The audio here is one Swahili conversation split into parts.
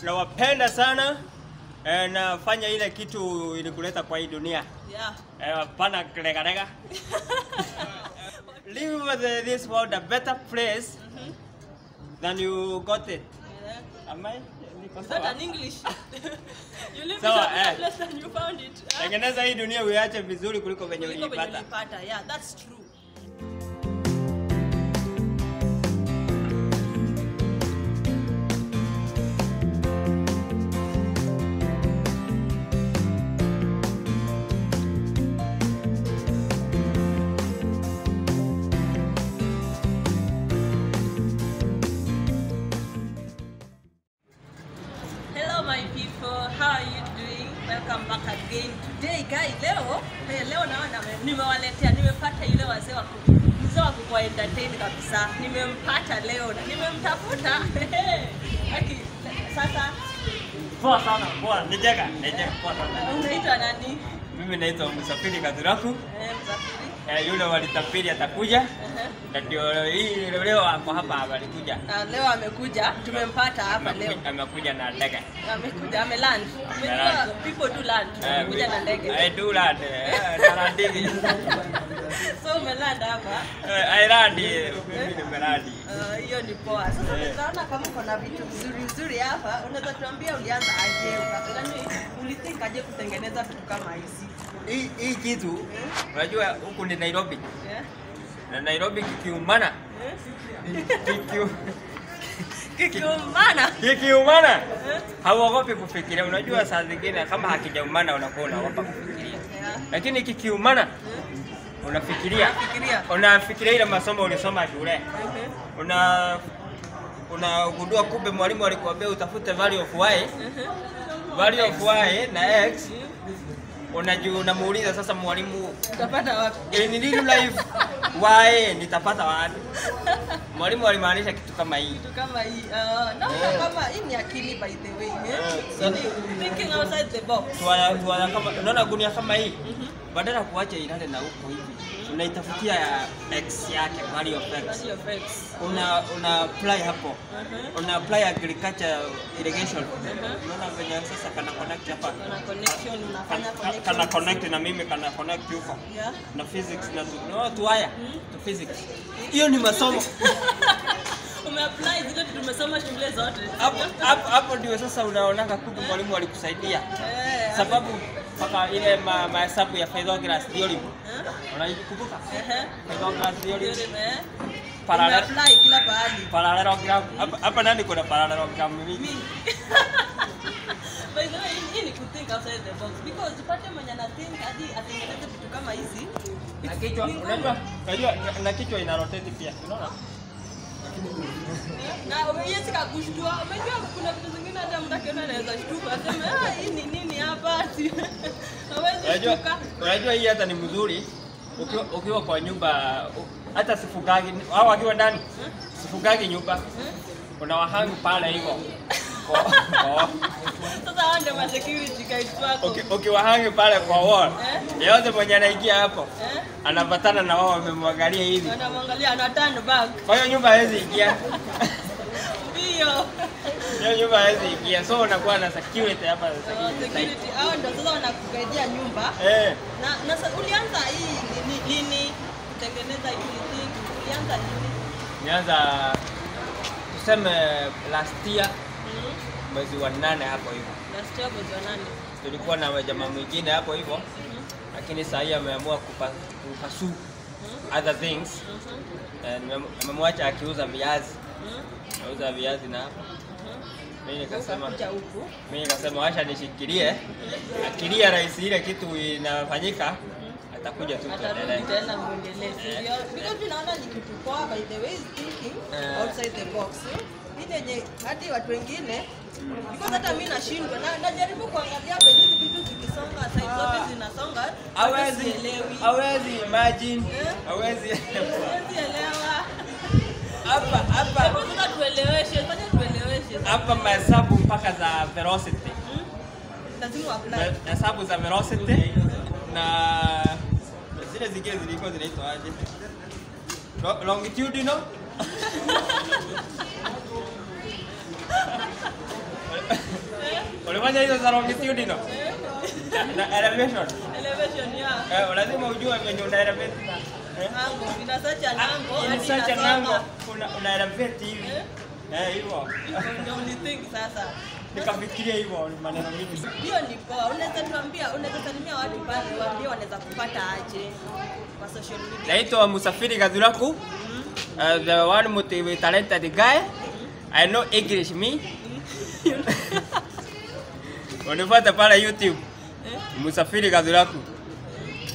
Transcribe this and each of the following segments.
nawapenda sana na fanya ile kitu ilikuleta kwa hii dunia. Yeah. Pana klega. Leave this world a better place than you got it. Yeah. Am I? Is that an English? You live So, in a better place than you found it. Tengeneza hii dunia uiache vizuri kuliko venye uliipata. Yeah, that's true. My people, how are you doing? Welcome back again. Today guys, leo naona nimepata ile wazee wa kuwa entertain kabisa. Nimempata leo na nimemtafuta. Aki sasa Poa sana, poa. Nijeka poa sana. Unaitwa nani? Mimi naitwa Msafiri Gathuraku. Msafiri. Yule walitapiri atakuja. Na ndio hii leo hapo hapa alikuja. Leo amekuja, tumempata hapa leo. Amekuja na ndege. Amekuja, ameland. People do land. Amekuja na ndege. I do land. Narandi. So umeland hapa? I land. Mimi nimelandi. Hiyo ni poa. Sasa tunaona kama kuna vitu vizuri hapa. Unaweza tuambia ulianza aje? Ulithink aje kutengeneza vitu kama hizi? Hii kitu unajua huku ni Nairobi. Na Nairobi kikiumana. Kikiumana. Hauogopi kufikiria. Unajua saa zingine kama hakijaumana unakuwa unaogopa kufikiria. Lakini kikiumana unafikiria. Unafikiria ile masomo ulisoma shule. Unagundua kumbe mwalimu alikwambia utafute value of y. Value of y na x. Unamuuliza sasa mwalimu utapata wapi? In real life why nitapata wapi? Mwalimu alimaanisha kitu kama hii. Kitu kama hii. Kama hii ni akili by the way. So thinking outside the box. Tuana kama unaona gunia kama hii. Badala kuacha ilale na huko hivi. Unaitafutia x yake, value of x. Una apply hapo. Una apply agriculture irrigation. Unaona venye sasa kana connect hapa. Kana connection unafanya connection. Kana connect na mimi kana connect huko. Yeah. Na physics na tuaya to physics. Hiyo ni masomo. Umeapply zile vitu tumesoma shule zote. Hapo ndio sasa unaonanga kumbe mwalimu alikusaidia. Sababu mpaka ile mahesabu ya Pythagoras theorem. Unaikumbuka? Pythagoras theorem. Apply kila pahali. Parallelogram. Hapa nani kuna parallelogram mingi? By the way, hii ni kuthink outside the box because tupate mwenye na think hadi atengeneze vitu kama hizi. Na kichwa unajua na kichwa ina rotate pia. Unaona? Na wewe sikakushtua. Unajua kuna vitu zingine hata mtu akiona anaweza shtuka aseme hii ni nini hapa? Hawezi kushtuka. Unajua hii hata ni mzuri ukiwa kwa nyumba hata sifugagi au akiwa ndani sifugagi nyumba. Unawahangu pale hivyo. Sasa ndio ma security guys wako. Ukiwahangu pale kwa wall. Yeyote mwenye anaingia hapo anapatana na wao wamemwangalia hivi. Anamwangalia ana turn back. Kwa hiyo nyumba haiwezi ingia. Ndio. Hiyo nyumba haiwezi ingia. So unakuwa na security hapa security. Hao ndio sasa wanakugaidia nyumba. Na sasa ulianza hii lini kutengeneza hii thing? Ulianza lini? Nianza tuseme last year. Mwezi wa 8 hapo hivyo. Last year mwezi wa 8. Tulikuwa na jamaa mwingine hapo hivyo. Lakini sasa yeye ameamua kupursue other things. Amemwacha akiuza viazi. Auza viazi na hapo. Mimi nikasema acha nishikilie. Akilia rais ile kitu inafanyika atakuja tu tuendelee. Tena muendelee. Because tunaona ni kitu poa by the way thinking outside the box. Ile hadi watu wengine because hata mimi nashindwa na najaribu kuangalia penye hizi vitu zikisonga side zote zinasonga. Hawezi imagine. Hawezi elewa. Hapa Hebu tueleweshe, fanya tueleweshe. Hapa mahesabu mpaka za velocity. Lazima apply. Hesabu za velocity na zile zingine zilikuwa zinaitwa aje? Longitudinal. Ulifanya hizo za longitudinal? Na elevation. Elevation, yeah. Lazima ujue venye una elevate. Nango, inasacha nango. Inasacha nango. Una elevate hivi. Hivyo. Ndio ulithink sasa. Nikafikiria hivyo maneno mingi. Hiyo ni poa. Unaweza tuambia, unaweza salimia watu pale, waambie wanaweza kupata aje kwa social media. Naitwa Msafiri Gathuraku. The one motivated talented guy. I know English me. Unifuata pale YouTube. Msafiri Gathuraku.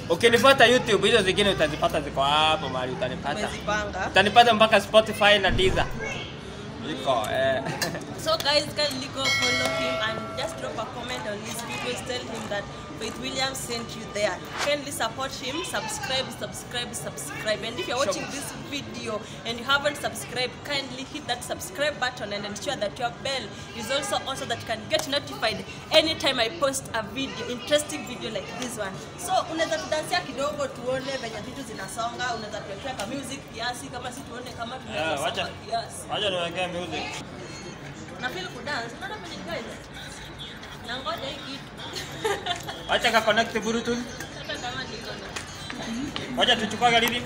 Ukinifuata YouTube hizo zingine utazipata ziko hapo mahali utanipata. Umezipanga. Utanipata mpaka Spotify na Deezer. Iko So guys, kindly go follow him and just drop a comment on his videos. Tell him that Faith Williams sent you there. Kindly support him. Subscribe. And if you're watching this video and you haven't subscribed, kindly hit that subscribe button and ensure that your bell is also on so that you can get notified anytime I post a video, interesting video like this one. So unaweza tudansia kidogo tuone venye vitu zinasonga. Unaweza tuwekea ka music kiasi kama si tuone kama tunaweza kiasi. Wacha niwekee music. Na feel kudance, unaona vile guys. Na ngoja hii kitu. Wacha ka connect Bluetooth. Hata kama niko na. Wacha tuchukue gari.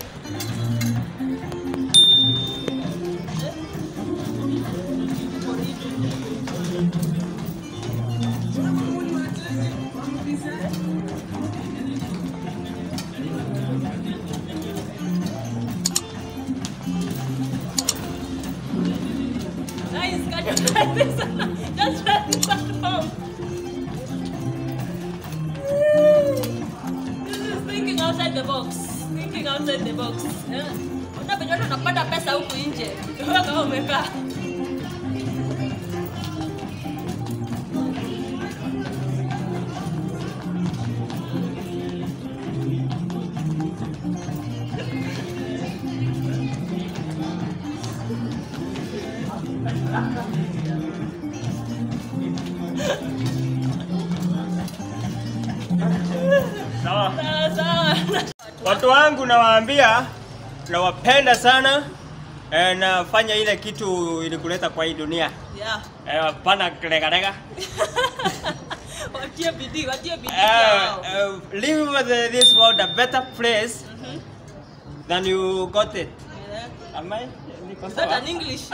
Guys, can you try this? Just try this at home. This is thinking outside the box. Thinking outside the box. Unapenda unapata pesa huku nje. Wewe kama umekaa. Sawa. Watu wangu nawaambia nawapenda sana nafanya ile kitu ilikuleta kwa hii dunia. Yeah. Pana lega. Watie bidii. Leave this world a better place than you got it. Yeah. Am I? Is that an English?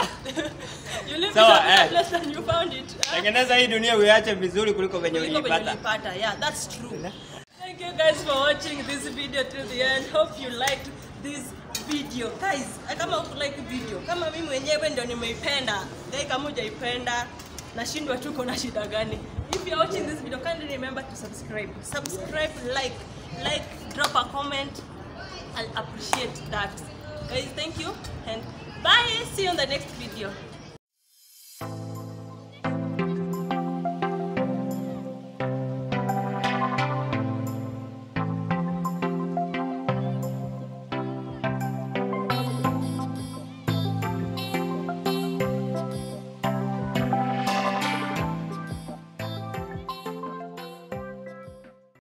You live Sawa, in a better place than you found it. Tengeneza hii dunia uiache vizuri kuliko venye ulipata. Yeah, that's true. Thank you guys for watching this video till the end. Hope you liked this video. Guys, kama uko like video, kama mimi mwenyewe ndio nimeipenda. Kama hujaipenda, nashindwa tuko na shida gani? If you are watching this video, kindly remember to subscribe. Subscribe, like, drop a comment. I'll appreciate that. Guys, thank you and bye. See you on the next video.